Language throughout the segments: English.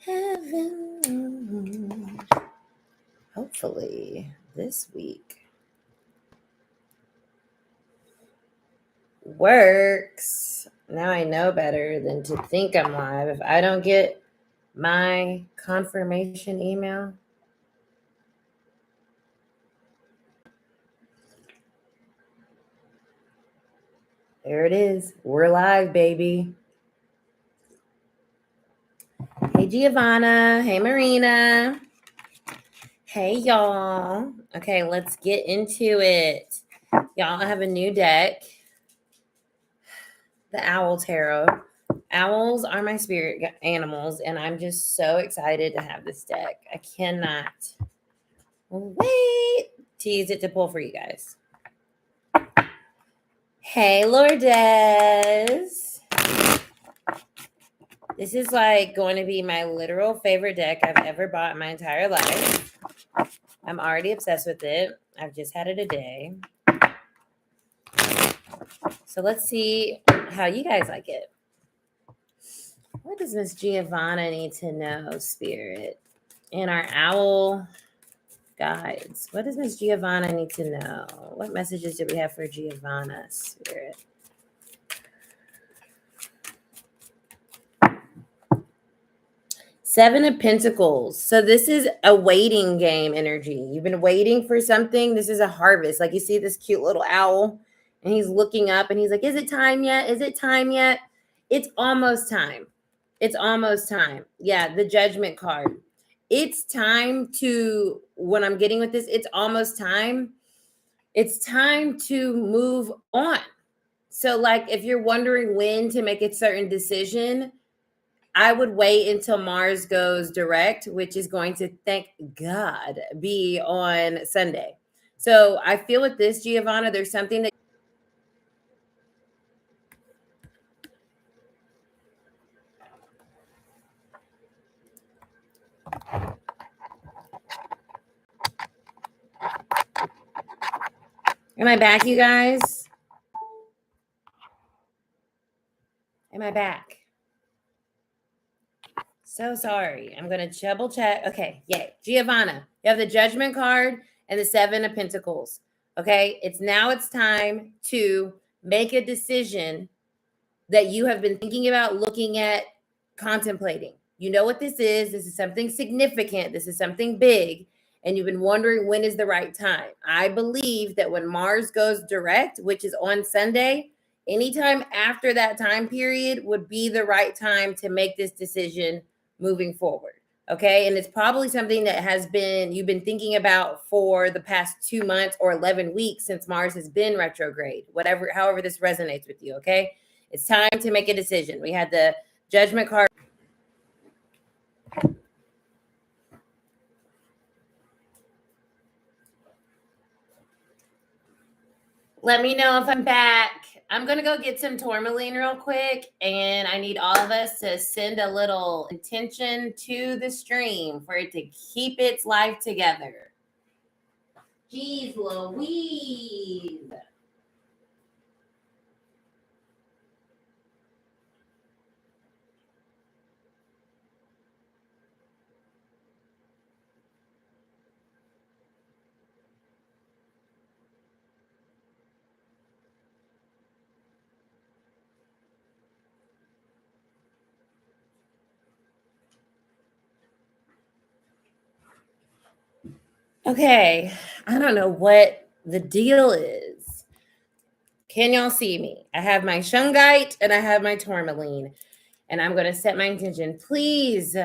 heaven. Hopefully this week works. Now I know better than to think I'm live. If I don't get my confirmation email, there it is. We're live, baby. Hey, Giovanna. Hey, Marina. Hey, y'all. Okay, let's get into it. Y'all, I have a new deck. The Owl Tarot. Owls are my spirit animals, and I'm just so excited to have this deck. I cannot wait to use it to pull for you guys. Hey, Lourdes. This is like going to be my literal favorite deck I've ever bought in my entire life. I'm already obsessed with it. I've just had it a day. So let's see how you guys like it. What does Miss Giovanna need to know, Spirit? In our owl guides. What does Miss Giovanna need to know? What messages do we have for Giovanna, Spirit? Seven of Pentacles. So this is a waiting game energy. You've been waiting for something. This is a harvest. Like you see this cute little owl and he's looking up and he's like, is it time yet? Is it time yet? It's almost time. It's almost time. Yeah, the Judgment card. It's time to, when I'm getting with this, it's almost time. It's time to move on. So like if you're wondering when to make a certain decision, I would wait until Mars goes direct, which is going to, thank God, be on Sunday. So I feel with this, Giovanna, there's something that Am I back, you guys? Am I back? So sorry. I'm going to double check. Okay. Yay. Giovanna, you have the Judgment card and the Seven of Pentacles. Okay. It's time to make a decision that you have been thinking about, looking at, contemplating. You know what this is. This is something significant. This is something big. And you've been wondering when is the right time. I believe that when Mars goes direct, which is on Sunday, anytime after that time period would be the right time to make this decision moving forward. Okay. And it's probably something that you've been thinking about for the past 2 months or 11 weeks since Mars has been retrograde, however this resonates with you. Okay. It's time to make a decision. We had the Judgment card. Let me know if I'm back. I'm going to go get some tourmaline real quick, and I need all of us to send a little intention to the stream for it to keep its life together. Jeez Louise. Okay, I don't know what the deal is. Can y'all see me? I have my shungite and I have my tourmaline, and I'm going to set my intention. Please,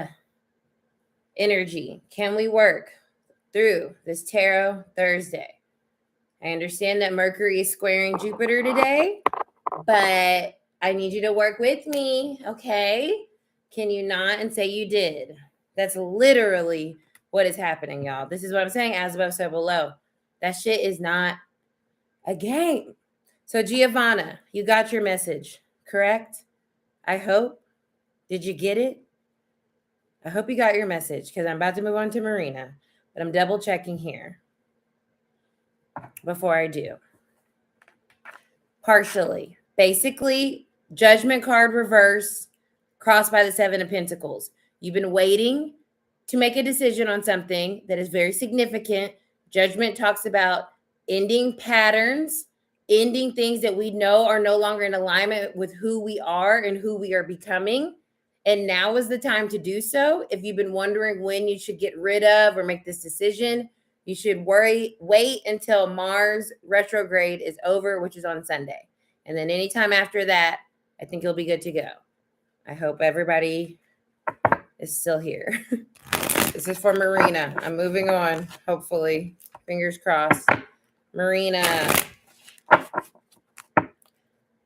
energy, can we work through this Tarot Thursday? I understand that Mercury is squaring Jupiter today, but I need you to work with me, okay? Can you not and say you did? That's literally what is happening, y'all. This is what I'm saying, as above, so below. That shit is not a game. So Giovanna, you got your message, correct? I hope. Did you get it? I hope you got your message because I'm about to move on to Marina, but I'm double checking here before I do. Partially. Basically, Judgment card reverse, crossed by the Seven of Pentacles. You've been waiting to make a decision on something that is very significant. Judgment talks about ending patterns, ending things that we know are no longer in alignment with who we are and who we are becoming. And now is the time to do so. If you've been wondering when you should get rid of or make this decision, you should wait until Mars retrograde is over, which is on Sunday. And then anytime after that, I think you'll be good to go. I hope everybody is still here. This is for Marina. I'm moving on, hopefully. Fingers crossed. Marina.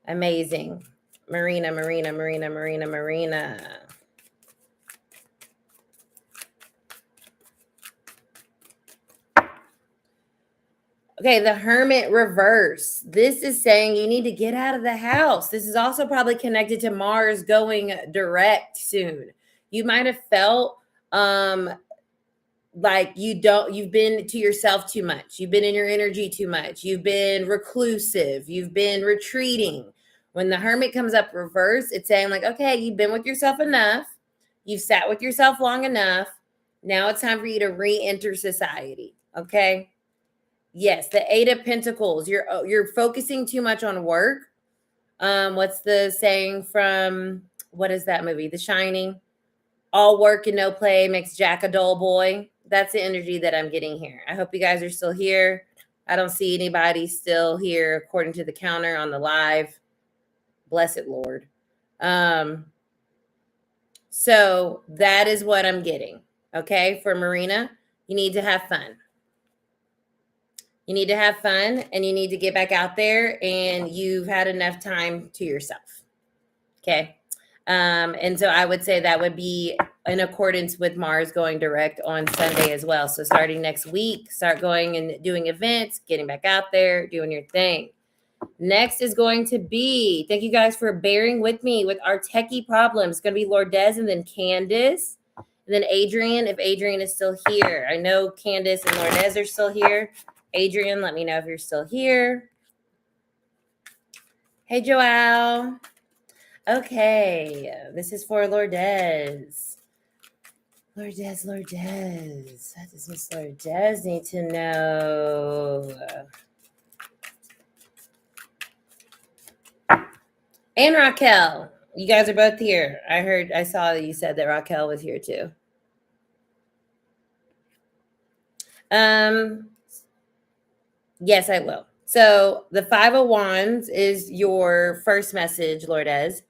Amazing. Marina. Okay, the Hermit reverse. This is saying you need to get out of the house. This is also probably connected to Mars going direct soon. You might have felt like you've been to yourself too much. You've been in your energy too much. You've been reclusive. You've been retreating. When the Hermit comes up reverse, it's saying like, okay, you've been with yourself enough. You've sat with yourself long enough. Now it's time for you to re-enter society. Okay. Yes, the Eight of Pentacles. You're focusing too much on work. What's the saying from, what is that movie? The Shining. All work and no play makes Jack a dull boy. That's the energy that I'm getting here. I hope you guys are still here. I don't see anybody still here according to the counter on the live. Bless it, Lord. So that is what I'm getting. Okay, for Marina, you need to have fun. You need to have fun and you need to get back out there, and you've had enough time to yourself. Okay. And so I would say that would be in accordance with Mars going direct on Sunday as well. So starting next week, start going and doing events, getting back out there, doing your thing. Next is going to be, thank you guys for bearing with me with our techie problems. It's going to be Lourdes and then Candace. And then Adrian, if Adrian is still here. I know Candace and Lourdes are still here. Adrian, let me know if you're still here. Hey, Joelle. Okay, this is for Lourdes. Lourdes. What does Miss Lourdes need to know? And Raquel. You guys are both here. I saw that you said that Raquel was here too. Yes, I will. So the Five of Wands is your first message, Lourdes.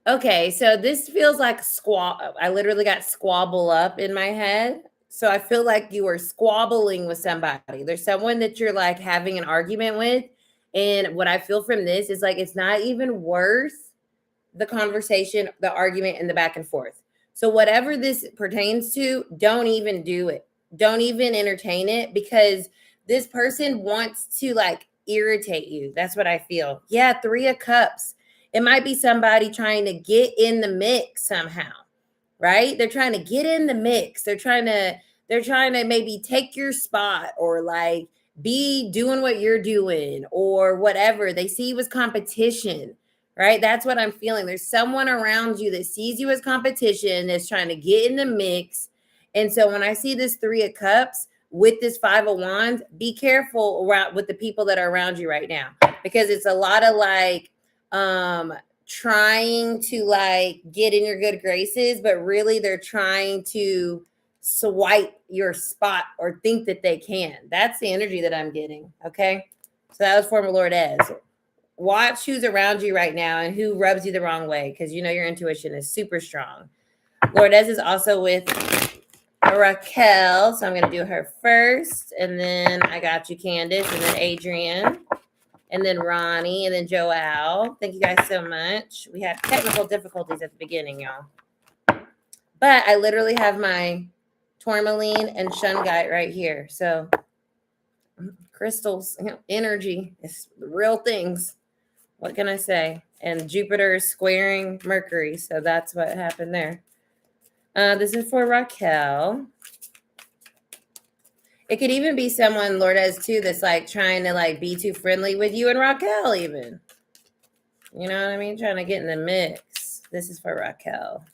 Okay, so this feels like I literally got squabble up in my head. So I feel like you are squabbling with somebody. There's someone that you're like having an argument with. And what I feel from this is like, it's not even worth the conversation, the argument, and the back and forth. So whatever this pertains to, don't even do it. Don't even entertain it, because this person wants to like irritate you. That's what I feel. Yeah, Three of Cups. It might be somebody trying to get in the mix somehow, right? They're trying to get in the mix. They're trying to maybe take your spot, or like be doing what you're doing, or whatever. They see you as competition, right? That's what I'm feeling. There's someone around you that sees you as competition, that's trying to get in the mix. And so when I see this Three of Cups with this Five of Wands, be careful with the people that are around you right now, because it's a lot of like trying to like get in your good graces, but really they're trying to swipe your spot or think that they can. That's the energy that I'm getting. Okay. So that was for Lourdes. Watch who's around you right now and who rubs you the wrong way, because you know your intuition is super strong. Lourdes is also with Raquel, so I'm going to do her first, and then I got you, Candace, and then Adrian, and then Ronnie, and then Joelle. Thank you guys so much. We had technical difficulties at the beginning, y'all. But I literally have my tourmaline and shungite right here. So crystals, energy is real things. What can I say? And Jupiter is squaring Mercury, so that's what happened there. This is for Raquel. It could even be someone, Lourdes, too, that's like trying to like be too friendly with you and Raquel even. You know what I mean? Trying to get in the mix. This is for Raquel.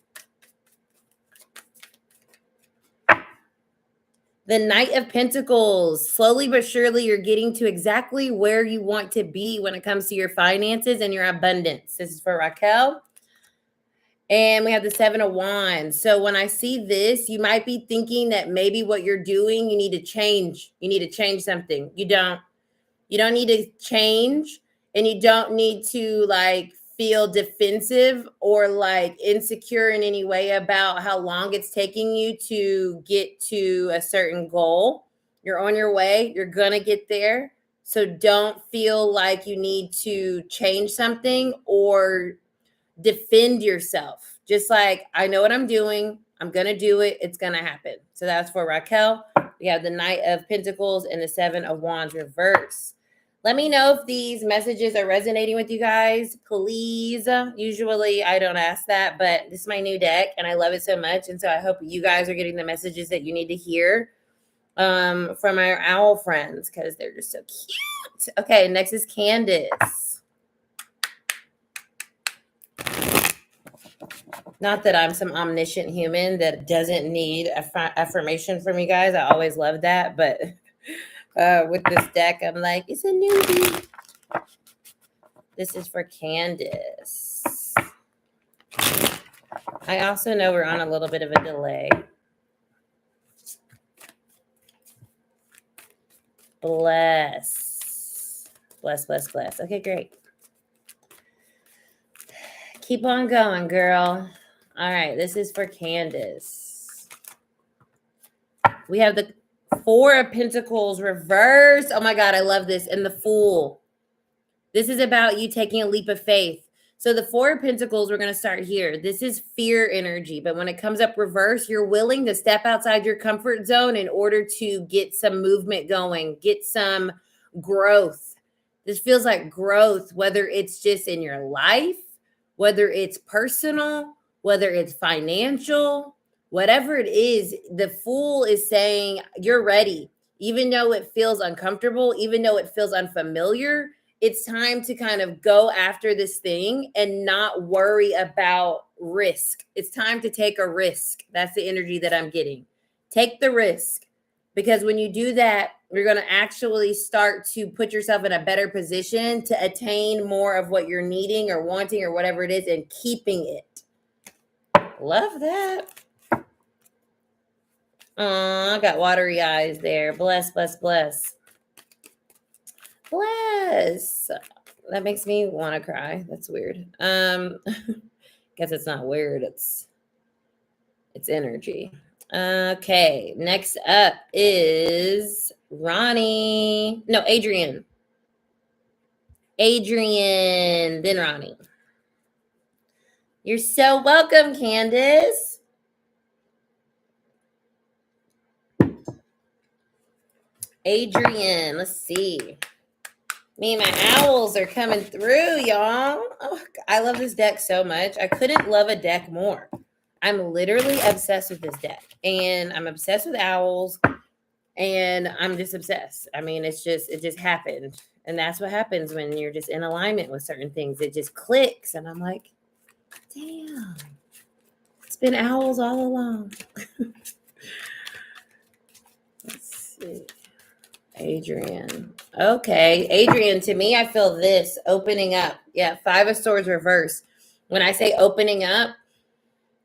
The Knight of Pentacles. Slowly but surely, you're getting to exactly where you want to be when it comes to your finances and your abundance. This is for Raquel. And we have the Seven of Wands. So when I see this, you might be thinking that maybe what you're doing, you need to change. You need to change something. You don't need to change, and you don't need to like feel defensive or like insecure in any way about how long it's taking you to get to a certain goal. You're on your way. You're going to get there. So don't feel like you need to change something or defend yourself. Just like, I know what I'm doing. I'm going to do it. It's going to happen. So that's for Raquel. We have the Knight of Pentacles and the Seven of Wands reverse. Let me know if these messages are resonating with you guys, please. Usually I don't ask that, but this is my new deck and I love it so much. And so I hope you guys are getting the messages that you need to hear from our owl friends because they're just so cute. Okay, next is Candace. Not that I'm some omniscient human that doesn't need affirmation from you guys. I always love that, but with this deck, I'm like, it's a newbie. This is for Candace. I also know we're on a little bit of a delay. Bless. Bless, bless, bless. Okay, great. Keep on going, girl. All right, this is for Candace. We have the Four of Pentacles reversed. Oh my God, I love this. And the Fool. This is about you taking a leap of faith. So the Four of Pentacles, we're going to start here. This is fear energy. But when it comes up reverse, you're willing to step outside your comfort zone in order to get some movement going, get some growth. This feels like growth, whether it's just in your life, whether it's personal, whether it's financial, whatever it is, the Fool is saying you're ready. Even though it feels uncomfortable, even though it feels unfamiliar, it's time to kind of go after this thing and not worry about risk. It's time to take a risk. That's the energy that I'm getting. Take the risk. Because when you do that, you're going to actually start to put yourself in a better position to attain more of what you're needing or wanting or whatever it is and keeping it. Love that. I got watery eyes there. Bless, bless, bless. Bless. That makes me want to cry. That's weird. Guess it's not weird. It's energy. Okay. Next up is Ronnie. No, Adrian. Adrian, then Ronnie. You're so welcome, Candace. Adrian, let's see. Me and my owls are coming through, y'all. Oh, I love this deck so much. I couldn't love a deck more. I'm literally obsessed with this deck. And I'm obsessed with owls. And I'm just obsessed. I mean, it just happened. And that's what happens when you're just in alignment with certain things. It just clicks. And I'm like, damn. It's been owls all along. Let's see. Adrian. Okay. Adrian, to me, I feel this opening up. Yeah. Five of Swords reverse. When I say opening up,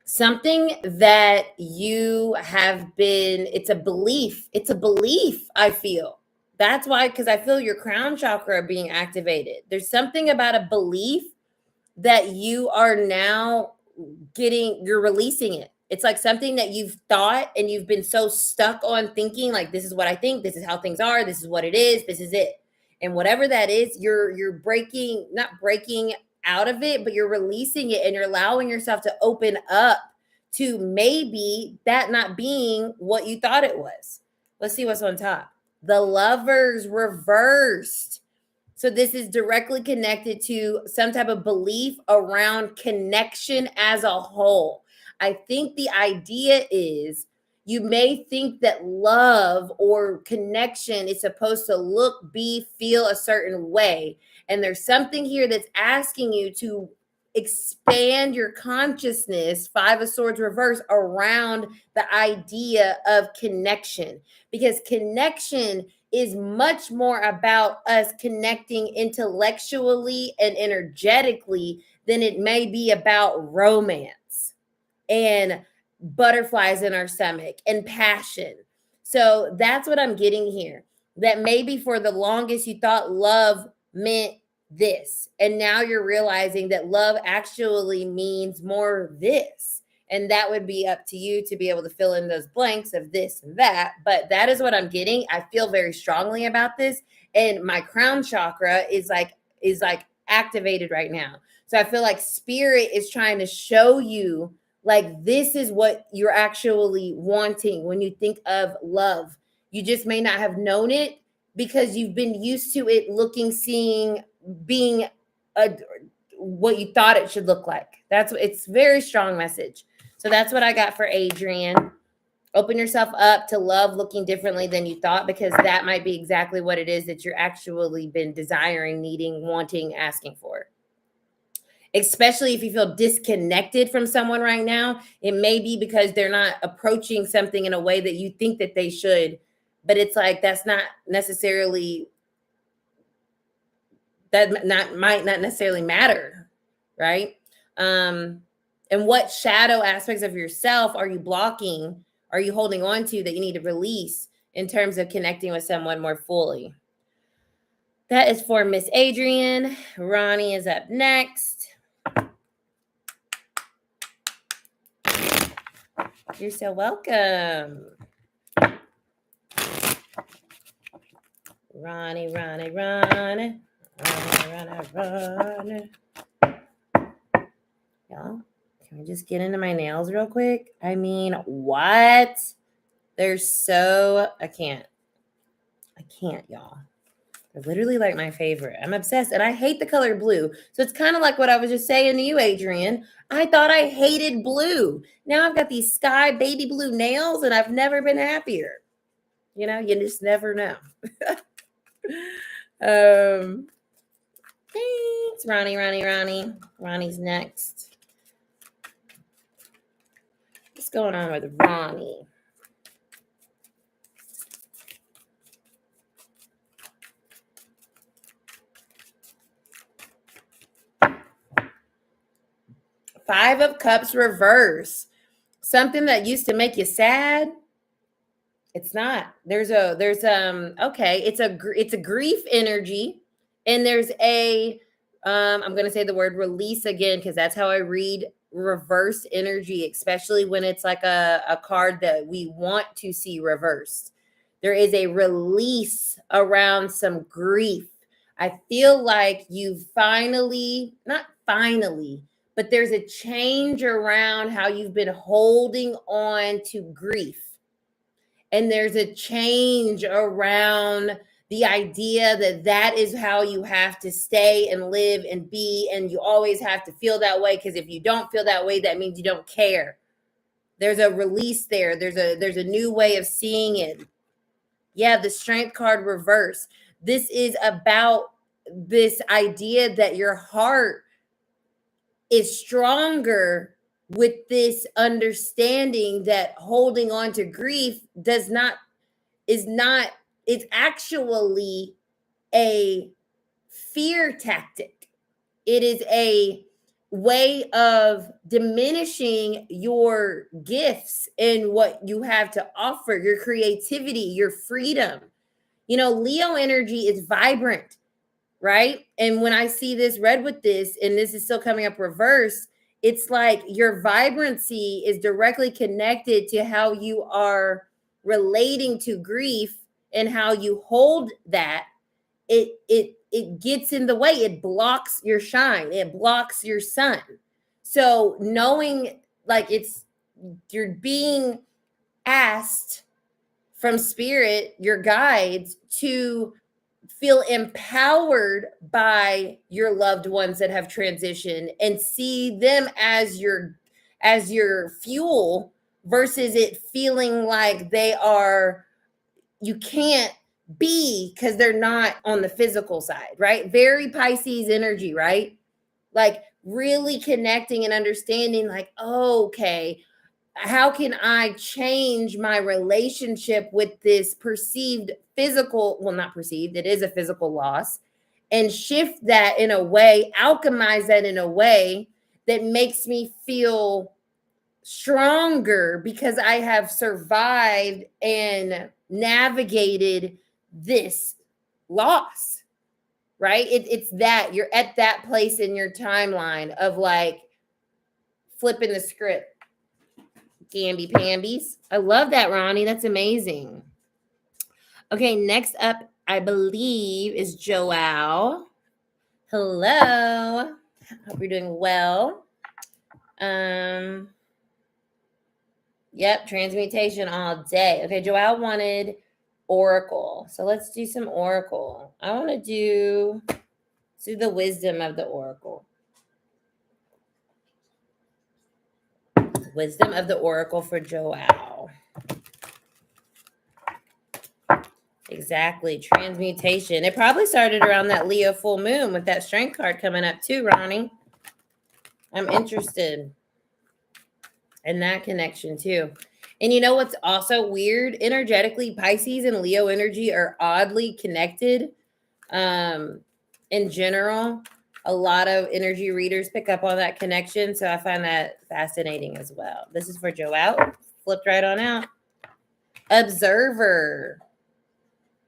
something that you have been, it's a belief. It's a belief, I feel. That's why, because I feel your crown chakra being activated. There's something about a belief that you are now you're releasing it. It's like something that you've thought and you've been so stuck on thinking like, this is what I think, this is how things are, this is what it is, this is it. And whatever that is, you're not breaking out of it, but you're releasing it and you're allowing yourself to open up to maybe that not being what you thought it was. Let's see what's on top. The Lovers reversed. So this is directly connected to some type of belief around connection as a whole. I think the idea is you may think that love or connection is supposed to look, be, feel a certain way. And there's something here that's asking you to expand your consciousness, Five of Swords reverse, around the idea of connection, because connection is much more about us connecting intellectually and energetically than it may be about romance and butterflies in our stomach and passion. So that's what I'm getting here. That maybe for the longest you thought love meant this, and now you're realizing that love actually means more this. And that would be up to you to be able to fill in those blanks of this and that. But that is what I'm getting. I feel very strongly about this. And my crown chakra is like activated right now. So I feel like spirit is trying to show you, like, this is what you're actually wanting when you think of love. You just may not have known it because you've been used to it looking, seeing, being what you thought it should look like. It's very strong message. So that's what I got for Adrian. Open yourself up to love looking differently than you thought, because that might be exactly what it is that you're actually been desiring, needing, wanting, asking for. Especially if you feel disconnected from someone right now, it may be because they're not approaching something in a way that you think that they should, but it's like that's not necessarily, might not necessarily matter, right? And what shadow aspects of yourself are you blocking? Are you holding on to that you need to release in terms of connecting with someone more fully? That is for Miss Adrian. Ronnie is up next. You're so welcome. Ronnie. Y'all, can we just get into my nails real quick? I mean, what? They're so, I can't, y'all. They're literally like my favorite. I'm obsessed, and I hate the color blue. So it's kind of like what I was just saying to you, Adrian. I thought I hated blue. Now I've got these sky baby blue nails, and I've never been happier. You know, you just never know. Thanks, Ronnie. Ronnie's next. What's going on with Ronnie? Five of Cups reverse. Something that used to make you sad. It's not. Okay, it's a grief energy, and there's I'm going to say the word release again, because that's how I read reverse energy, especially when it's like a card that we want to see reversed. There is a release around some grief. I feel like you've not finally, but there's a change around how you've been holding on to grief. And there's a change around the idea that is how you have to stay and live and be, and you always have to feel that way, because if you don't feel that way, that means you don't care. There's a release there. There's a new way of seeing it. Yeah, the Strength card reverse. This is about this idea that your heart is stronger with this understanding that holding on to grief is actually a fear tactic. It is a way of diminishing your gifts and what you have to offer, your creativity, your freedom. You know, Leo energy is vibrant, right? And when I see this red with this, and this is still coming up reverse, it's like your vibrancy is directly connected to how you are relating to grief and how you hold that. It gets in the way. It blocks your shine. It blocks your sun. So knowing, like, you're being asked from spirit, your guides, to feel empowered by your loved ones that have transitioned and see them as your fuel, versus it feeling like you can't be because they're not on the physical side, right? Very Pisces energy, right? like really connecting and understanding like, oh, okay, how can I change my relationship with this perceived physical, well, not perceived, it is a physical loss, and shift that in a way, alchemize that in a way that makes me feel stronger because I have survived and navigated this loss, right? It's that you're at that place in your timeline of like flipping the script. Gamby Pambies. I love that, Ronnie. That's amazing. Okay, next up, I believe, is Joelle. Hello. Hope you're doing well. Yep, transmutation all day. Okay, Joelle wanted Oracle. So let's do some Oracle. I want to do the wisdom of the Oracle. Wisdom of the Oracle for Joelle. Exactly. Transmutation. It probably started around that Leo full moon with that strength card coming up too, Ronnie. I'm interested in that connection too. And you know what's also weird? Energetically, Pisces and Leo energy are oddly connected. In general, a lot of energy readers pick up on that connection. So I find that fascinating as well. This is for Joelle. Flipped right on out. Observer.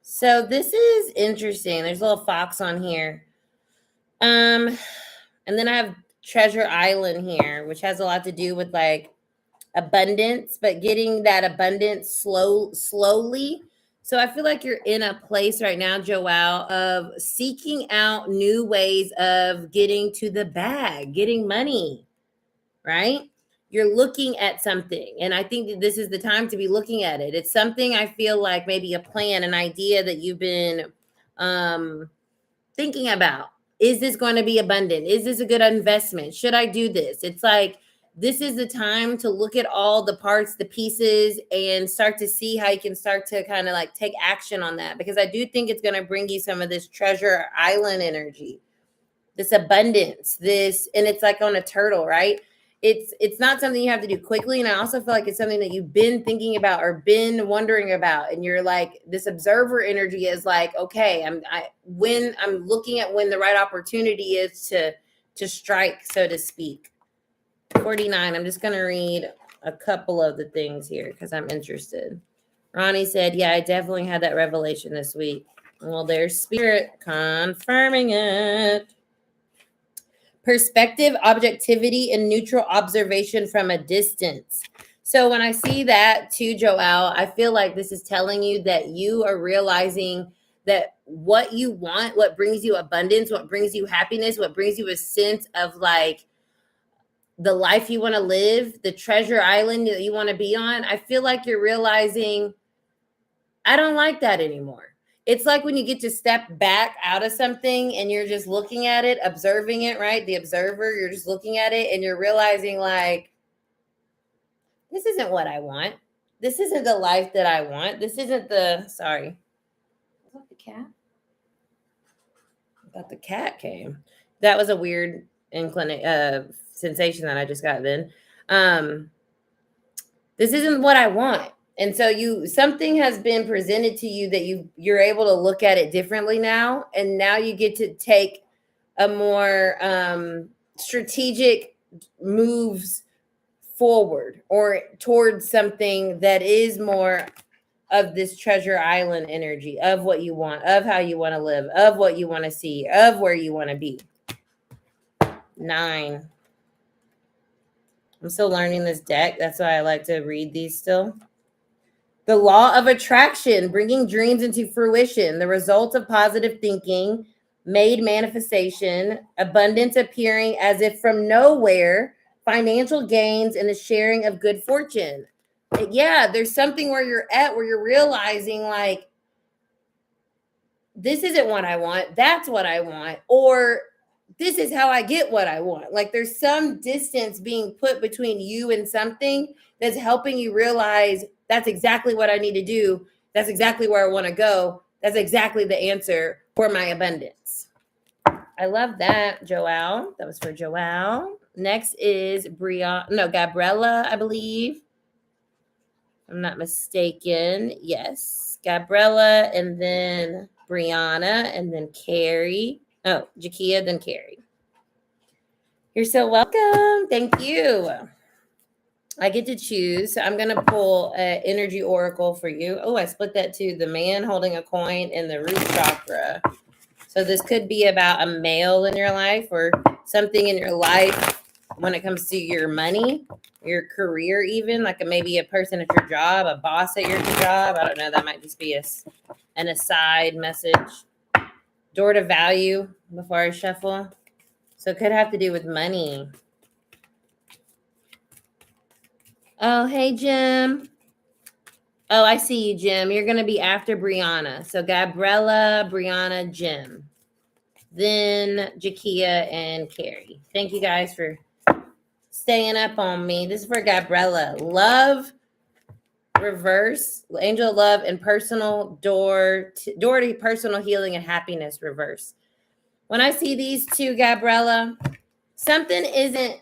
So this is interesting. There's a little fox on here. And then I have Treasure Island here, which has a lot to do with like abundance, but getting that abundance slowly. So I feel like you're in a place right now, Joelle, of seeking out new ways of getting to the bag, getting money, right? You're looking at something. And I think that this is the time to be looking at it. It's something I feel like maybe a plan, an idea that you've been thinking about. Is this going to be abundant? Is this a good investment? Should I do this? It's like, this is the time to look at all the parts, the pieces, and start to see how you can start to kind of like take action on that. Because I do think it's going to bring you some of this Treasure Island energy, this abundance, this, and it's like on a turtle, right? It's not something you have to do quickly. And I also feel like it's something that you've been thinking about or been wondering about. And you're like, this observer energy is like, okay, when I'm looking at when the right opportunity is to strike, so to speak. 49. I'm just going to read a couple of the things here because I'm interested. Ronnie said, yeah, I definitely had that revelation this week. Well, there's spirit confirming it. Perspective, objectivity, and neutral observation from a distance. So when I see that too, Joelle, I feel like this is telling you that you are realizing that what you want, what brings you abundance, what brings you happiness, what brings you a sense of like the life you want to live, the treasure island that you want to be on, I feel like you're realizing, I don't like that anymore. It's like when you get to step back out of something and you're just looking at it, observing it, right? The observer, you're just looking at it and you're realizing like, this isn't what I want. This isn't the life that I want. This isn't the, sorry. Was that the cat? I thought the cat came. That was a weird sensation that I just got then. This isn't what I want. And so something has been presented to you that you're able to look at it differently now. And now you get to take a more strategic moves forward or towards something that is more of this treasure island energy of what you want, of how you want to live, of what you want to see, of where you want to be. 9. I'm still learning this deck. That's why I like to read these still. The law of attraction, bringing dreams into fruition, the result of positive thinking, made manifestation, abundance appearing as if from nowhere, financial gains, and the sharing of good fortune. Yeah, there's something where you're at where you're realizing like, this isn't what I want. That's what I want. Or this is how I get what I want. Like there's some distance being put between you and something that's helping you realize that's exactly what I need to do. That's exactly where I want to go. That's exactly the answer for my abundance. I love that, Joelle. That was for Joelle. Next is Gabriella, I believe. I'm not mistaken. Yes, Gabriella, and then Brianna, and then Carrie. Oh, Jakia, then Carrie. You're so welcome. Thank you. I get to choose. So I'm going to pull an energy oracle for you. Oh, I split that too. The man holding a coin and the root chakra. So this could be about a male in your life or something in your life when it comes to your money, your career, even like maybe a person at your job, a boss at your job. I don't know. That might just be an aside message. Door to value before I shuffle. So it could have to do with money. Oh, hey, Jim. Oh, I see you, Jim. You're going to be after Brianna. So Gabriella, Brianna, Jim. Then Jakia and Carrie. Thank you guys for staying up on me. This is for Gabriella. Love, reverse. Angel of love and personal door to personal healing and happiness, reverse. When I see these two, Gabriella, something isn't.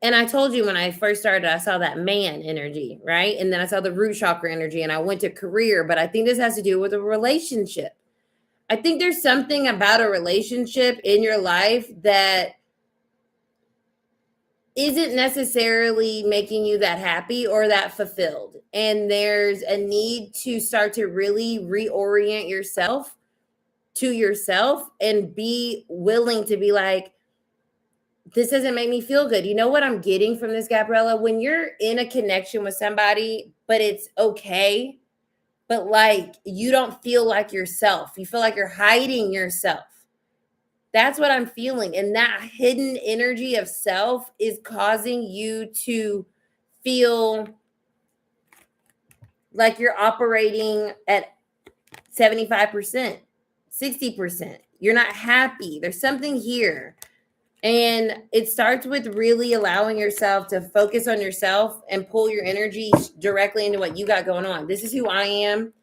And I told you when I first started, I saw that man energy, right? And then I saw the root chakra energy and I went to career. But I think this has to do with a relationship. I think there's something about a relationship in your life that isn't necessarily making you that happy or that fulfilled. And there's a need to start to really reorient yourself to yourself and be willing to be like, this doesn't make me feel good. You know what I'm getting from this, Gabriella? When you're in a connection with somebody, but it's okay, but like you don't feel like yourself. You feel like you're hiding yourself. That's what I'm feeling. And that hidden energy of self is causing you to feel like you're operating at 75%, 60%. You're not happy. There's something here. And it starts with really allowing yourself to focus on yourself and pull your energy directly into what you got going on. This is who I am.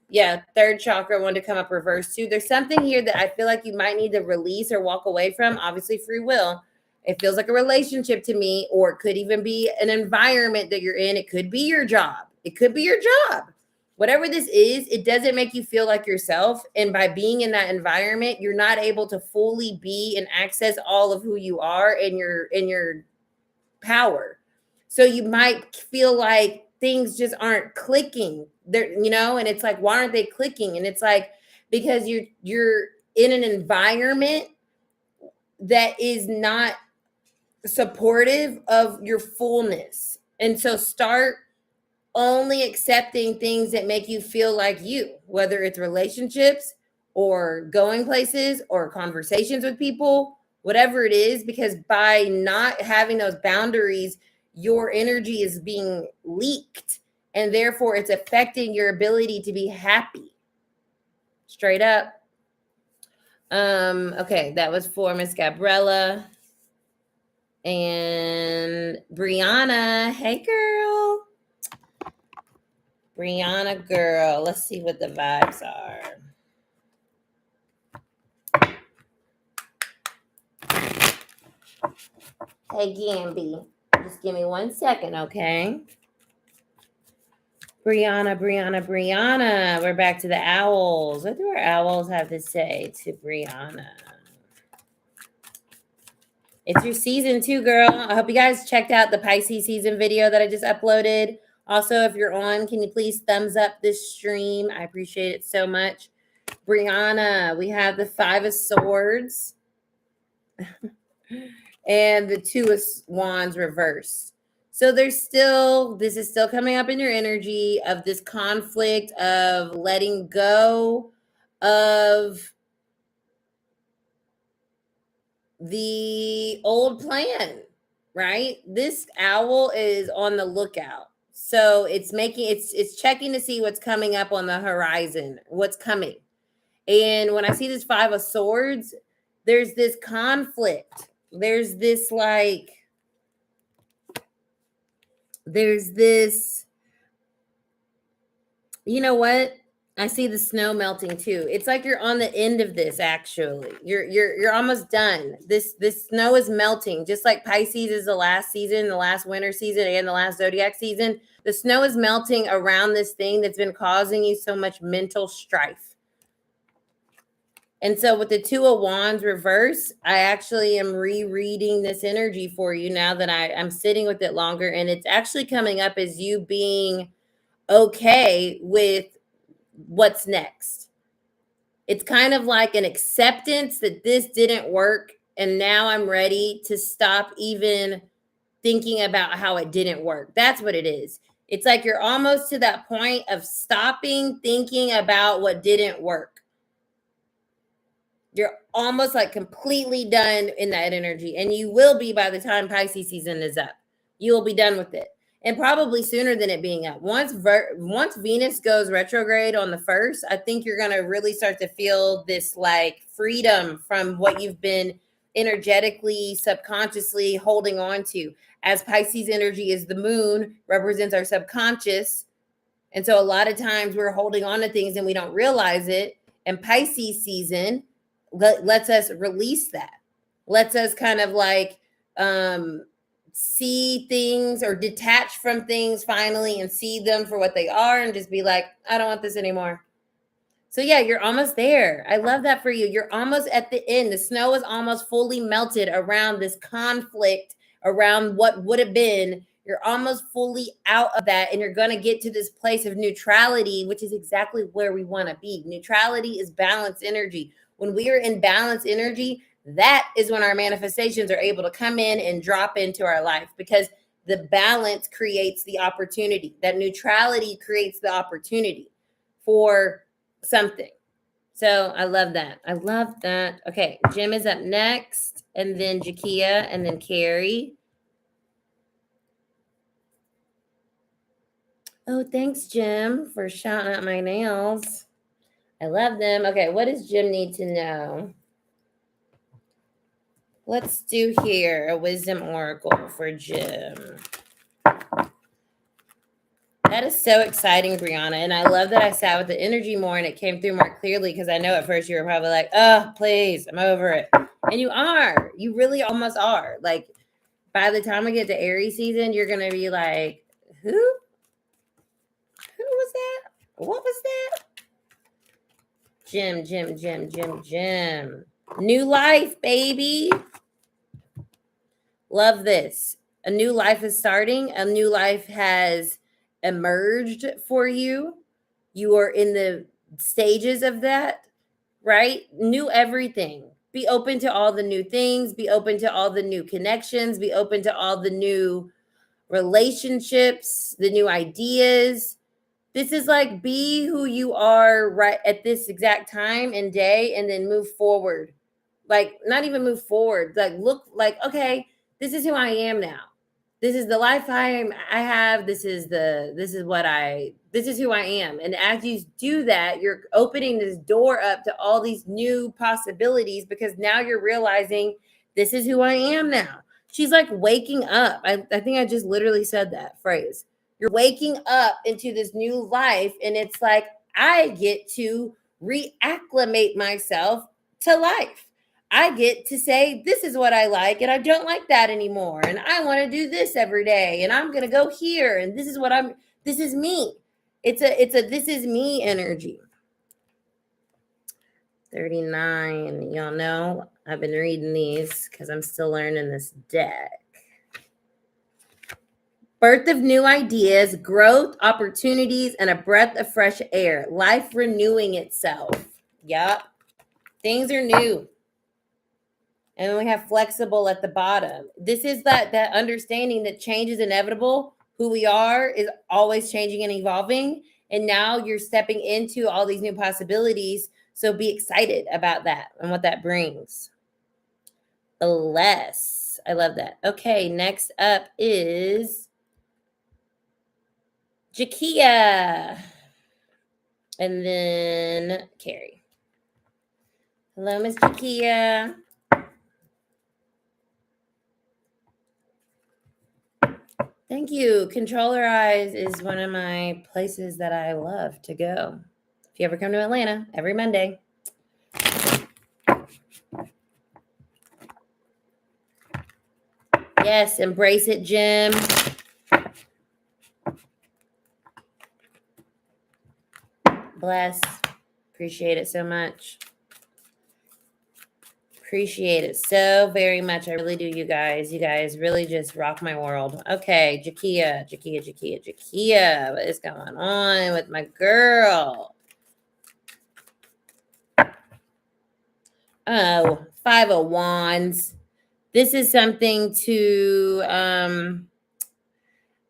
Yeah, third chakra wanted to come up reverse too. There's something here that I feel like you might need to release or walk away from. Obviously, free will. It feels like a relationship to me, or it could even be an environment that you're in. It could be your job. It could be your job. Whatever this is, it doesn't make you feel like yourself. And by being in that environment, you're not able to fully be and access all of who you are and your power. So you might feel like things just aren't clicking there, and it's like, why aren't they clicking? And it's like, because you're in an environment that is not supportive of your fullness. And so start only accepting things that make you feel like you, whether it's relationships or going places or conversations with people, whatever it is, because by not having those boundaries, your energy is being leaked and therefore it's affecting your ability to be happy. Straight up. Okay, that was for Miss Gabriella. And Brianna, hey girl. Brianna girl, let's see what the vibes are. Hey Gamby, just give me 1 second, okay? Brianna. We're back to the owls. What do our owls have to say to Brianna? It's your season 2, girl. I hope you guys checked out the Pisces season video that I just uploaded. Also, if you're on, can you please thumbs up this stream? I appreciate it so much. Brianna, we have the 5 of Swords and the 2 of Wands reversed. So this is still coming up in your energy of this conflict of letting go of the old plan, right? This owl is on the lookout. So it's checking to see what's coming up on the horizon, what's coming. And when I see this 5 of Swords, there's this conflict. There's this you know what? I see the snow melting too. It's like you're on the end of this. Actually, you're almost done. This snow is melting, just like Pisces is the last season, the last winter season, and the last zodiac season. The snow is melting around this thing that's been causing you so much mental strife. And so with the Two of Wands reverse, I actually am rereading this energy for you now that I'm sitting with it longer, and it's actually coming up as you being okay with what's next. It's kind of like an acceptance that this didn't work, and now I'm ready to stop even thinking about how it didn't work. That's what it is. It's like you're almost to that point of stopping thinking about what didn't work. You're almost like completely done in that energy, and you will be by the time Pisces season is up. You will be done with it, and probably sooner than it being up. Once Venus goes retrograde on the 1st, I think you're going to really start to feel this like freedom from what you've been energetically, subconsciously holding on to. As Pisces energy is the moon, represents our subconscious. And so a lot of times we're holding on to things and we don't realize it. And Pisces season lets us release that, lets us kind of like see things or detach from things finally and see them for what they are and just be like, I don't want this anymore. So yeah, you're almost there. I love that for you. You're almost at the end. The snow is almost fully melted around this conflict, around what would have been. You're almost fully out of that, and you're going to get to this place of neutrality, which is exactly where we want to be. Neutrality is balanced energy. When we are in balanced energy, that is when our manifestations are able to come in and drop into our life, because the balance creates the opportunity. That neutrality creates the opportunity for something. So I love that. I love that. Okay, Jim is up next, and then Jakia, and then Carrie. Oh, thanks, Jim, for shouting out my nails. I love them. Okay, what does Jim need to know? Let's do here a wisdom oracle for Jim. That is so exciting, Brianna. And I love that I sat with the energy more and it came through more clearly, because I know at first you were probably like, oh, please, I'm over it. And you are. You really almost are. Like, by the time we get to Aries season, you're going to be like, who? Who was that? What was that? Jim. New life, baby. Love this. A new life is starting. A new life has emerged for you. You are in the stages of that, right? New everything. Be open to all the new things. Be open to all the new connections. Be open to all the new relationships, the new ideas. This is like, be who you are right at this exact time and day, and then move forward. Like, not even move forward. Like, look like, okay, this is who I am now. This is the life I have. This is who I am. And as you do that, you're opening this door up to all these new possibilities, because now you're realizing this is who I am now. She's like waking up. I think I just literally said that phrase. You're waking up into this new life, and it's like, I get to reacclimate myself to life. I get to say, this is what I like, and I don't like that anymore. And I want to do this every day, and I'm going to go here. And this is me. It's a this is me energy. 39. Y'all know I've been reading these because I'm still learning this deck. Birth of new ideas, growth, opportunities, and a breath of fresh air. Life renewing itself. Yup. Things are new. And then we have flexible at the bottom. This is that understanding that change is inevitable. Who we are is always changing and evolving. And now you're stepping into all these new possibilities. So be excited about that and what that brings. Bless. I love that. Okay, next up is Jakia. And then Carrie. Hello, Miss Jakia. Thank you. Controller Eyes is one of my places that I love to go. If you ever come to Atlanta, every Monday. Yes, embrace it, Jim. Bless. Appreciate it so much. Appreciate it so very much. I really do, you guys. You guys really just rock my world. Okay, Jakia. What is going on with my girl? Oh, 5 of Wands. This is something to,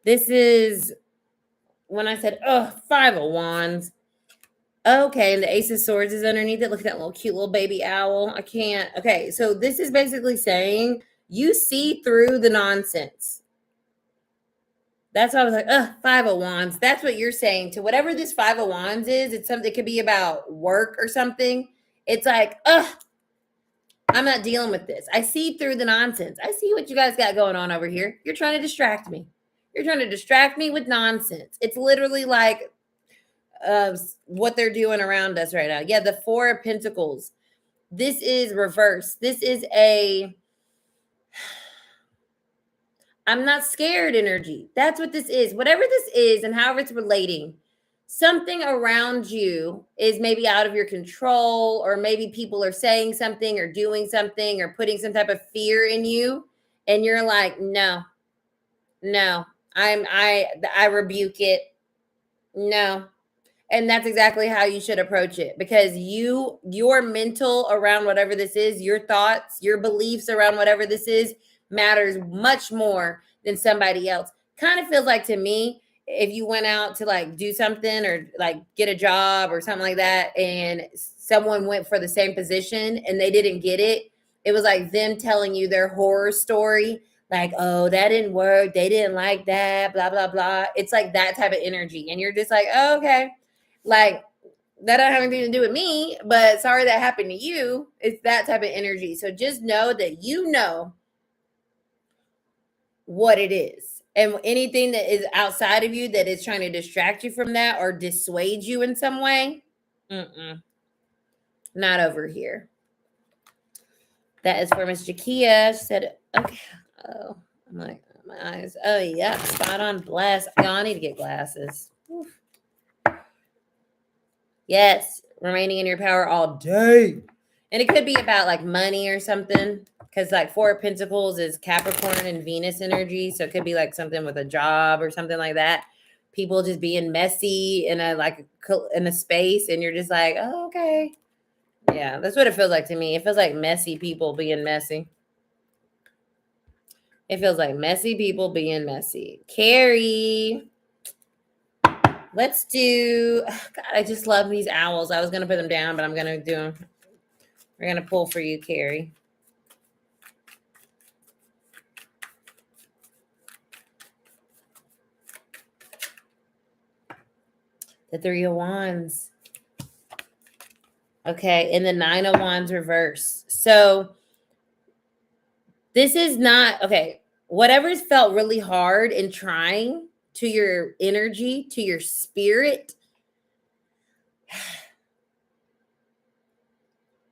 this is, when I said, 5 of Wands. Okay, and the Ace of Swords is underneath it. Look at that little cute little baby owl. I can't. Okay, so this is basically saying you see through the nonsense. That's why I was like, 5 of Wands. That's what you're saying to whatever this 5 of Wands is. It's something, it could be about work or something. It's like, I'm not dealing with this. I see through the nonsense. I see what you guys got going on over here. You're trying to distract me. You're trying to distract me with nonsense. It's literally like what they're doing around us right now. Yeah, the 4 of Pentacles. This is reverse. This is I'm not scared energy. That's what this is. Whatever this is and however it's relating, something around you is maybe out of your control, or maybe people are saying something or doing something or putting some type of fear in you. And you're like, no, I rebuke it. No. And that's exactly how you should approach it, because your mental around whatever this is, your thoughts, your beliefs around whatever this is matters much more than somebody else. Kind of feels like to me, if you went out to like do something or like get a job or something like that, and someone went for the same position and they didn't get it, it was like them telling you their horror story. Like, oh, that didn't work. They didn't like that, blah, blah, blah. It's like that type of energy. And you're just like, oh, okay. Like, that don't have anything to do with me, but sorry that happened to you. It's that type of energy. So just know that you know what it is. And anything that is outside of you that is trying to distract you from that or dissuade you in some way, not over here. That is for Miss Jakia. She said, okay. Oh, I'm like, my eyes. Oh, yeah. Spot on. Bless. Y'all, I need to get glasses. Oof. Yes, remaining in your power all day. And it could be about like money or something, because like 4 of Pentacles is Capricorn and Venus energy. So it could be like something with a job or something like that. People just being messy in a space, and you're just like, oh, okay. Yeah, that's what it feels like to me. It feels like messy people being messy. It feels like messy people being messy. Carrie. Let's do, God, I just love these owls. I was going to put them down, but I'm going to do them. We're going to pull for you, Carrie. The 3 of Wands. Okay, and the 9 of Wands reverse. So this is not, okay, whatever's felt really hard in trying to your energy, to your spirit,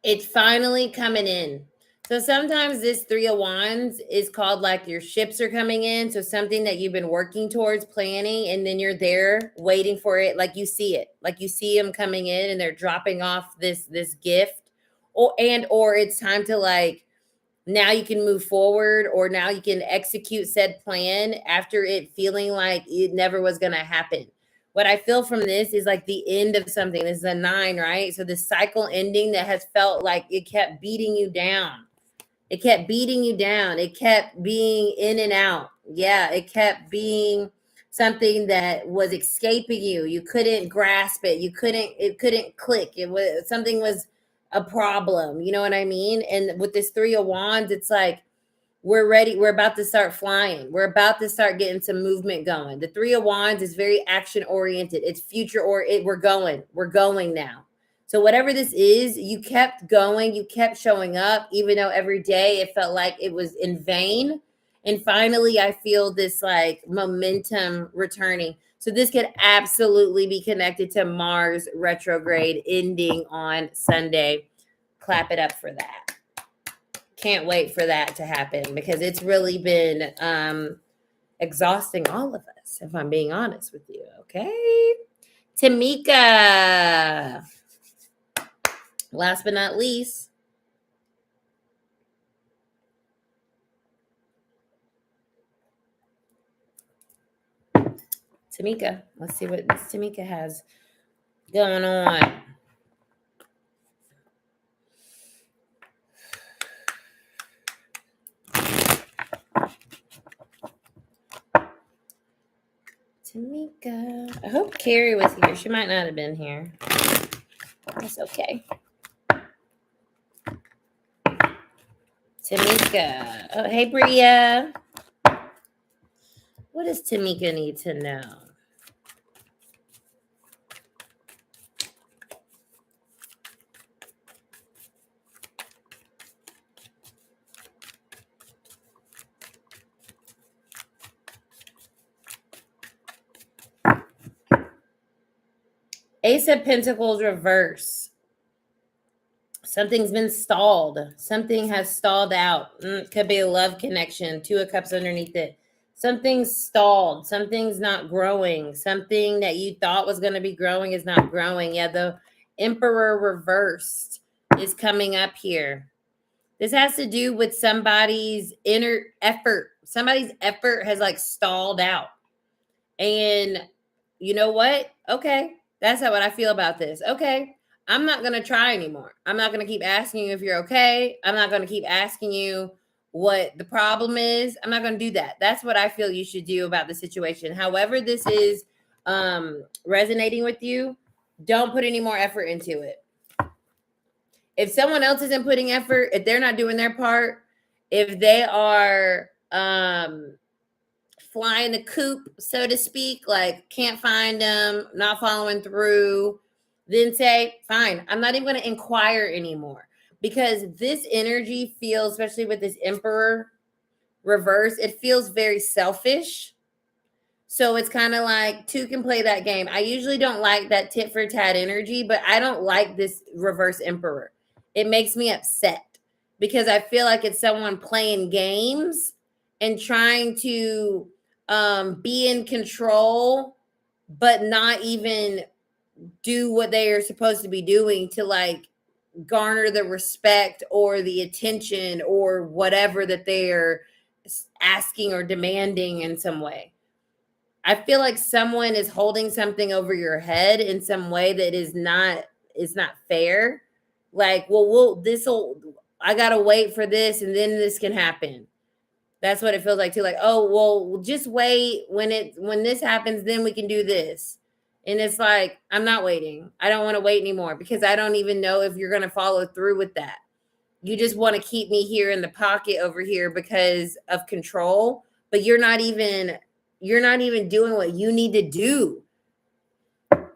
it's finally coming in. So sometimes this 3 of Wands is called like your ships are coming in. So something that you've been working towards, planning, and then you're there waiting for it. Like you see it, like you see them coming in and they're dropping off this gift, or it's time to like, now you can move forward, or now you can execute said plan after it feeling like it never was going to happen. What I feel from this is like the end of something. This is a 9, right? So the cycle ending that has felt like it kept beating you down. It kept beating you down. It kept being in and out. Yeah, it kept being something that was escaping you. You couldn't grasp it. It couldn't click. Something was a problem. You know what I mean? And with this 3 of Wands, it's like, we're ready. We're about to start flying. We're about to start getting some movement going. The 3 of Wands is very action oriented. It's future we're going now. So whatever this is, you kept going. You kept showing up, even though every day it felt like it was in vain. And finally, I feel this like momentum returning. So this could absolutely be connected to Mars retrograde ending on Sunday. Clap it up for that. Can't wait for that to happen because it's really been exhausting all of us, if I'm being honest with you. Okay. Tamika. Last but not least. Tamika. Let's see what this Tamika has going on. Tamika. I hope Carrie was here. She might not have been here. That's okay. Tamika. Oh, hey, Bria. What does Tamika need to know? Ace of Pentacles reverse. Something's been stalled. Something has stalled out. Could be a love connection. Two of Cups underneath it. Something's stalled. Something's not growing. Something that you thought was going to be growing is not growing. Yeah, the Emperor reversed is coming up here. This has to do with somebody's inner effort. Somebody's effort has like stalled out. And you know what? Okay. That's how what I feel about this. Okay. I'm not going to try anymore. I'm not going to keep asking you if you're okay. I'm not going to keep asking you what the problem is. I'm not going to do that. That's what I feel you should do about the situation. However, this is resonating with you, don't put any more effort into it. If someone else isn't putting effort, if they're not doing their part, if they are flying the coop, so to speak, like can't find them, not following through, then say, fine, I'm not even going to inquire anymore. Because this energy feels, especially with this Emperor reverse, it feels very selfish. So it's kind of like two can play that game. I usually don't like that tit for tat energy, but I don't like this reverse Emperor. It makes me upset because I feel like it's someone playing games and trying to be in control, but not even do what they are supposed to be doing to like garner the respect or the attention or whatever that they are asking or demanding in some way. I feel like someone is holding something over your head in some way that is not fair. Like, well, I gotta wait for this and then this can happen. That's what it feels like too. Like, oh, well, just wait when this happens, then we can do this. And it's like, I'm not waiting. I don't want to wait anymore because I don't even know if you're going to follow through with that. You just want to keep me here in the pocket over here because of control, but you're not even doing what you need to do.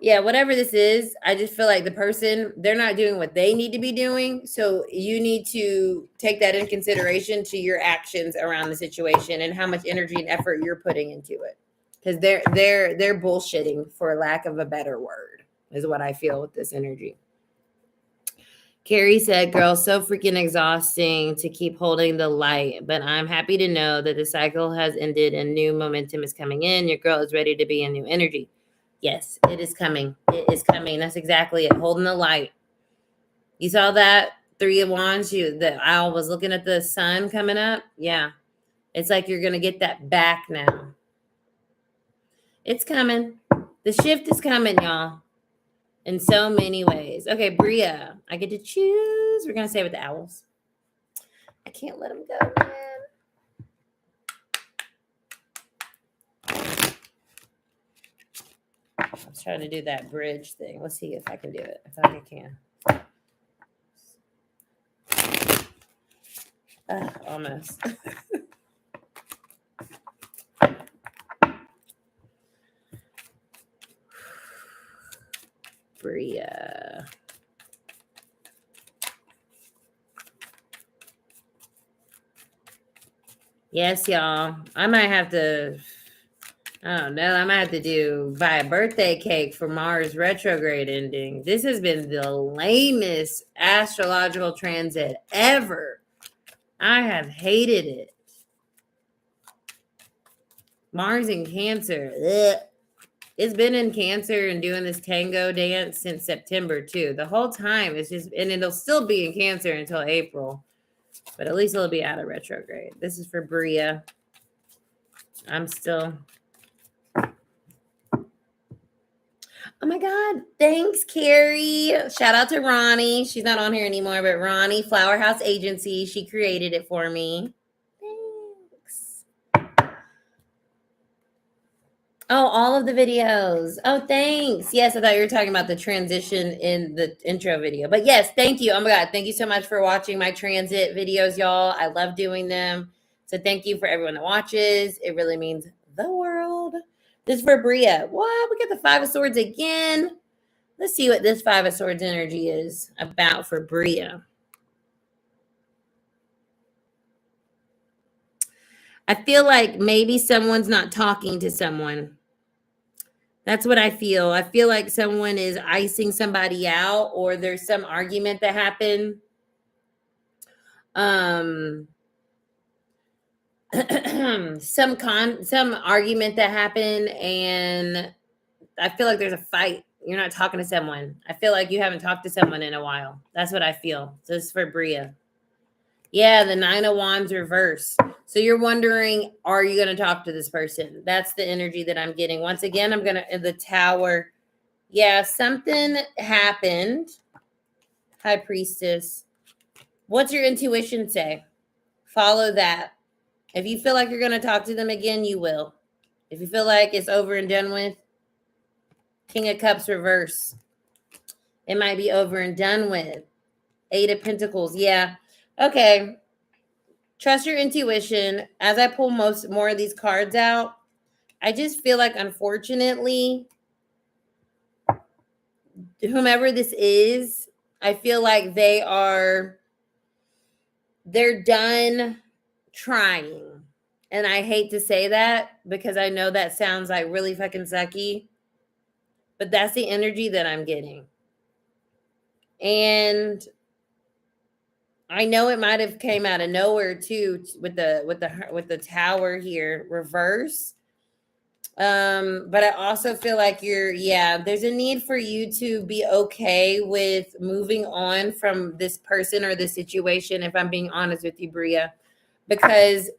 Yeah, whatever this is, I just feel like the person, they're not doing what they need to be doing. So you need to take that in consideration to your actions around the situation and how much energy and effort you're putting into it. Because they're bullshitting, for lack of a better word, is what I feel with this energy. Carrie said, girl, so freaking exhausting to keep holding the light. But I'm happy to know that the cycle has ended and new momentum is coming in. Your girl is ready to be in new energy. Yes, it is coming. It is coming. That's exactly it. Holding the light. You saw that 3 of Wands? I was looking at the sun coming up. Yeah. It's like you're going to get that back now. It's coming. The shift is coming, y'all. In so many ways. Okay, Bria, I get to choose. We're going to say with the owls. I can't let them go, man. I was trying to do that bridge thing. Let's see if I can do it. I thought I can. Almost. Bria. Yes, y'all. I might have to I don't know. I might have to buy a birthday cake for Mars retrograde ending. This has been the lamest astrological transit ever. I have hated it. Mars in Cancer. Ugh. It's been in Cancer and doing this tango dance since September too. The whole time it's just, and it'll still be in Cancer until April, but at least it'll be out of retrograde. This is for Bria. I'm still. Oh my God. Thanks, Carrie. Shout out to Ronnie. She's not on here anymore, but Ronnie, Flower House Agency. She created it for me. Thanks. Oh, all of the videos. Oh, thanks. Yes, I thought you were talking about the transition in the intro video. But yes, thank you. Oh my God. Thank you so much for watching my transit videos, y'all. I love doing them. So thank you for everyone that watches. It really means the world. This is for Bria. What? We got the Five of Swords again. Let's see what this Five of Swords energy is about for Bria. I feel like maybe someone's not talking to someone. That's what I feel. I feel like someone is icing somebody out, or there's some argument that happened. Some argument that happened, and I feel like there's a fight. You're not talking to someone. I feel like you haven't talked to someone in a while. That's what I feel. So this is for Bria. Yeah, the Nine of Wands reverse. So you're wondering, are you going to talk to this person? That's the energy that I'm getting. Once again, I'm going to, the Tower. Yeah, something happened. High Priestess. What's your intuition say? Follow that. If you feel like you're going to talk to them again, you will. If you feel like it's over and done with, King of Cups reverse. It might be over and done with. Eight of Pentacles. Yeah. Okay. Trust your intuition. As I pull more of these cards out, I just feel like, unfortunately, whomever this is, I feel like they're done trying. And I hate to say that because I know that sounds like really fucking sucky, but that's the energy that I'm getting. And I know it might have came out of nowhere too with the Tower here reverse. But I also feel like there's a need for you to be okay with moving on from this person or this situation, if I'm being honest with you, Bria, because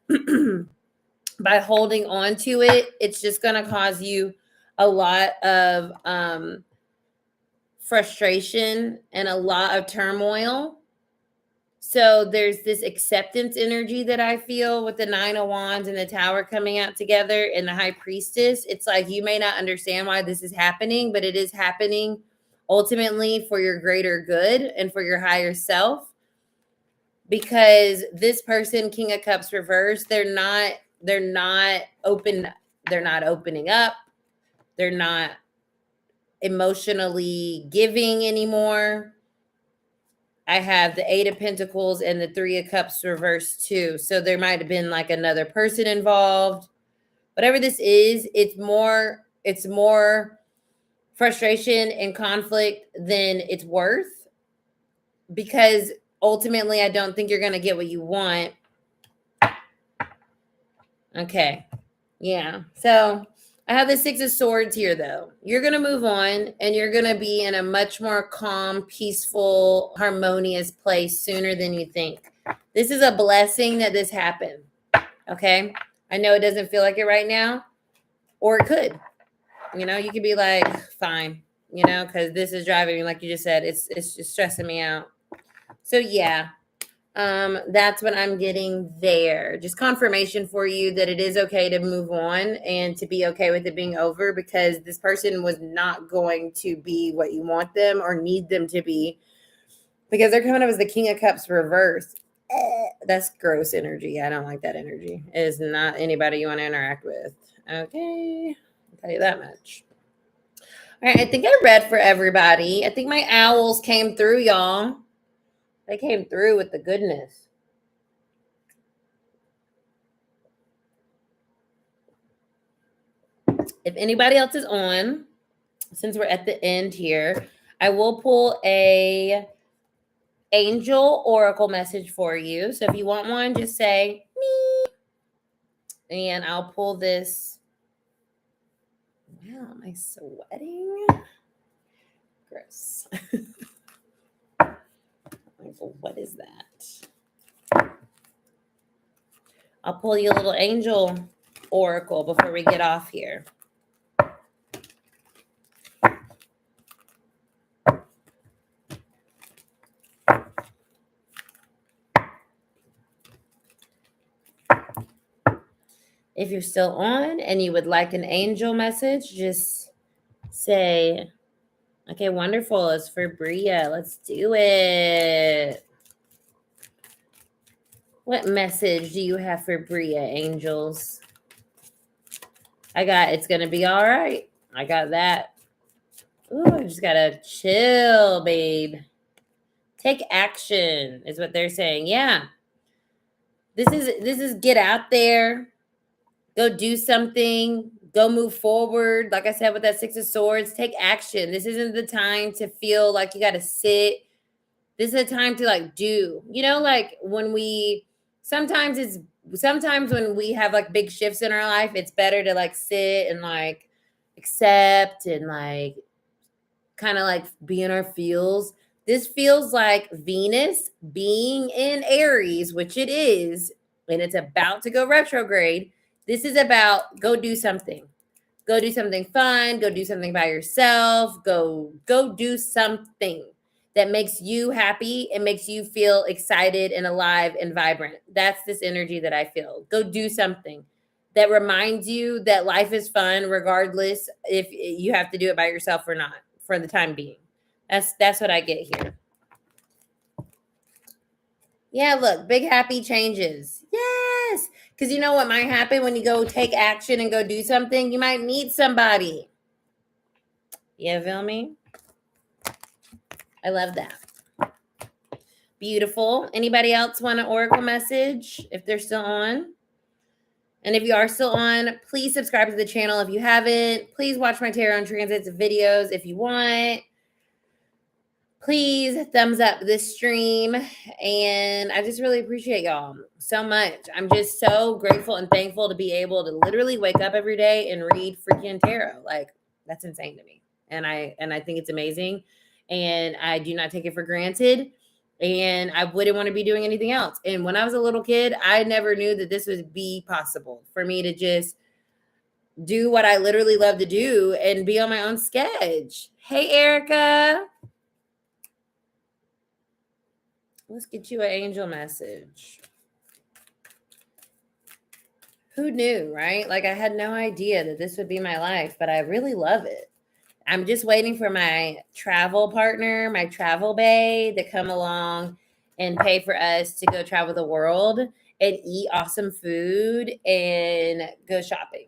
by holding on to it, it's just going to cause you a lot of frustration and a lot of turmoil. So there's this acceptance energy that I feel with the Nine of Wands and the Tower coming out together and the High Priestess. It's like you may not understand why this is happening, but it is happening ultimately for your greater good and for your higher self. Because this person, King of Cups reverse, they're not opening up. They're not emotionally giving anymore. I have the Eight of Pentacles and the Three of Cups reversed too. So there might have been like another person involved. Whatever this is, it's more frustration and conflict than it's worth. Because ultimately, I don't think you're going to get what you want. Okay. Yeah. So I have the Six of Swords here, though. You're going to move on, and you're going to be in a much more calm, peaceful, harmonious place sooner than you think. This is a blessing that this happened. Okay? I know it doesn't feel like it right now, or it could. You know, you could be like, fine, you know, because this is driving me, like you just said, it's just stressing me out. So, yeah. That's what I'm getting there. Just confirmation for you that it is okay to move on and to be okay with it being over, because this person was not going to be what you want them or need them to be, because they're coming up as the King of Cups reversed. That's gross energy. I don't like that energy. It is not anybody you want to interact with. Okay. I'll tell you that much. All right. I think I read for everybody. I think my owls came through, y'all. They came through with the goodness. If anybody else is on, since we're at the end here, I will pull a angel oracle message for you. So if you want one, just say me, and I'll pull this. Wow, am I sweating? Gross. What is that? I'll pull you a little angel oracle before we get off here. If you're still on and you would like an angel message, just say, okay, wonderful. It's for Bria. Let's do it. What message do you have for Bria, angels? I got, it's going to be all right. I got that. Ooh, I just got to chill, babe. Take action is what they're saying. Yeah. This is get out there. Go do something. Go move forward. Like I said, with that Six of Swords, take action. This isn't the time to feel like you got to sit. This is a time to like do, you know, like when we, sometimes when we have like big shifts in our life, it's better to like sit and like accept and like kind of like be in our feels. This feels like Venus being in Aries, which it is, and it's about to go retrograde. This is about go do something. Go do something fun. Go do something by yourself. Go do something that makes you happy and makes you feel excited and alive and vibrant. That's this energy that I feel. Go do something that reminds you that life is fun regardless if you have to do it by yourself or not for the time being. That's what I get here. Yeah, look, big happy changes. Yes. Because you know what might happen when you go take action and go do something? You might meet somebody. You feel me? I love that. Beautiful. Anybody else want an oracle message if they're still on? And if you are still on, please subscribe to the channel if you haven't. Please watch my tarot and transits videos if you want. Please thumbs up this stream. And I just really appreciate y'all so much. I'm just so grateful and thankful to be able to literally wake up every day and read freaking tarot. Like, that's insane to me. And I think it's amazing. And I do not take it for granted. And I wouldn't want to be doing anything else. And when I was a little kid, I never knew that this would be possible for me to just do what I literally love to do and be on my own sketch. Hey, Erica. Let's get you an angel message. Who knew, right? Like, I had no idea that this would be my life, but I really love it. I'm just waiting for my travel partner, my travel bae, to come along and pay for us to go travel the world and eat awesome food and go shopping.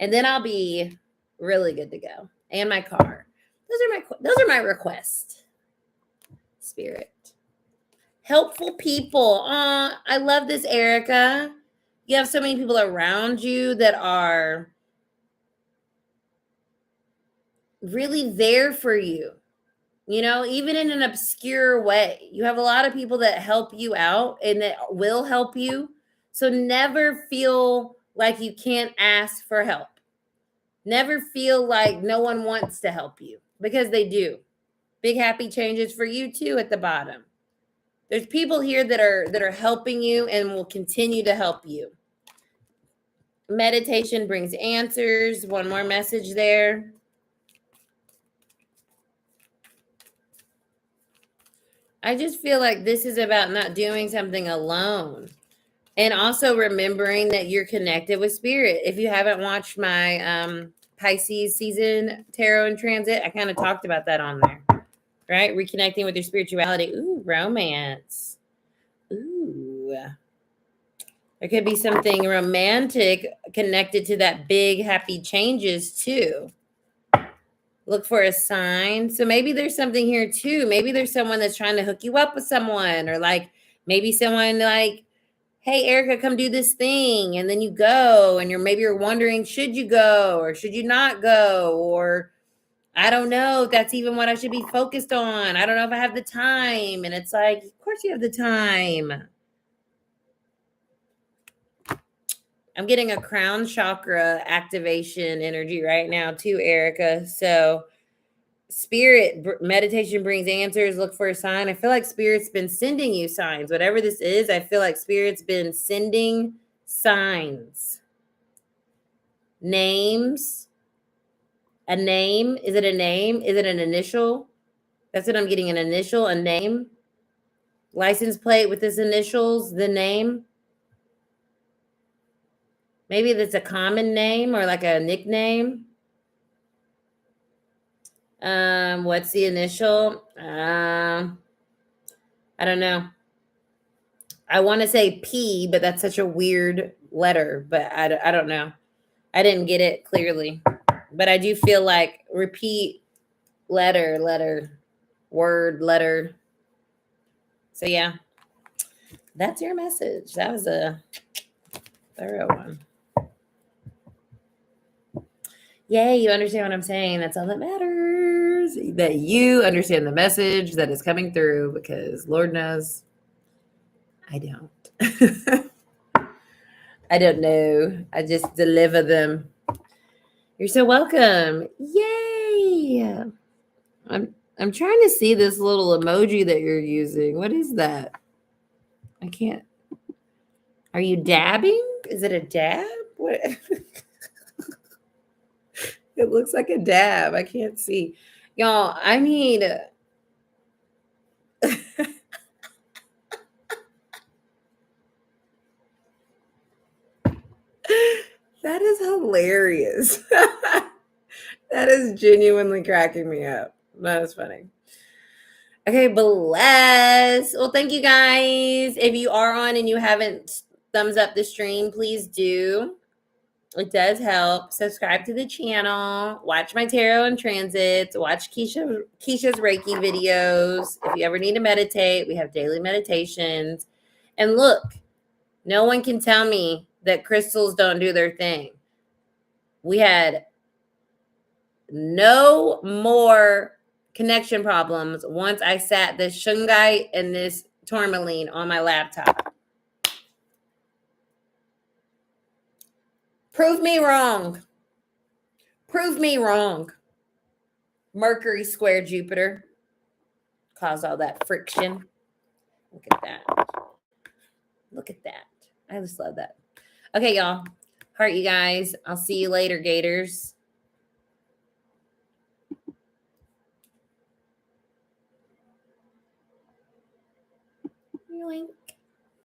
And then I'll be really good to go. And my car. Those are my requests. Spirit. Helpful people. I love this, Erica. You have so many people around you that are really there for you, you know, even in an obscure way. You have a lot of people that help you out and that will help you. So never feel like you can't ask for help. Never feel like no one wants to help you, because they do. Big happy changes for you too at the bottom. There's people here that are helping you and will continue to help you. Meditation brings answers. One more message there. I just feel like this is about not doing something alone. And also remembering that you're connected with spirit. If you haven't watched my Pisces season tarot and transit, I kind of talked about that on there. Right? Reconnecting with your spirituality. Ooh, romance. Ooh. There could be something romantic connected to that big happy changes too. Look for a sign. So maybe there's something here too. Maybe there's someone that's trying to hook you up with someone, or like maybe someone like hey, Erica, come do this thing. And then you go and maybe you're wondering, should you go or should you not go? Or I don't know if that's even what I should be focused on. I don't know if I have the time. And it's like, of course you have the time. I'm getting a crown chakra activation energy right now too, Erica. So spirit meditation brings answers. Look for a sign. I feel like spirit's been sending you signs. Whatever this is, I feel like spirit's been sending signs. Names. A name. Is it a name? Is it an initial? That's what I'm getting, an initial, a name. License plate with his initials, the name. Maybe that's a common name or like a nickname. What's the initial? I don't know. I want to say P, but that's such a weird letter, but I don't know. I didn't get it clearly, but I do feel like repeat letter, word, letter. So yeah, that's your message. That was a thorough one. Yay, you understand what I'm saying. That's all that matters. That you understand the message that is coming through, because Lord knows I don't. I don't know. I just deliver them. You're so welcome. Yay. I'm trying to see this little emoji that you're using. What is that? I can't. Are you dabbing? Is it a dab? What? It looks like a dab. I can't see. Y'all, I mean, that is hilarious. That is genuinely cracking me up. That is funny. Okay, bless. Well, thank you guys. If you are on and you haven't thumbs up the stream, please do. It does help. Subscribe to the channel. Watch my tarot and transits. Watch Keisha's Reiki videos. If you ever need to meditate, we have daily meditations. And look, no one can tell me that crystals don't do their thing. We had no more connection problems once I sat this shungite and this tourmaline on my laptop. Prove me wrong. Prove me wrong. Mercury square Jupiter caused all that friction. Look at that. Look at that. I just love that. Okay, y'all. Heart you guys. I'll see you later, Gators.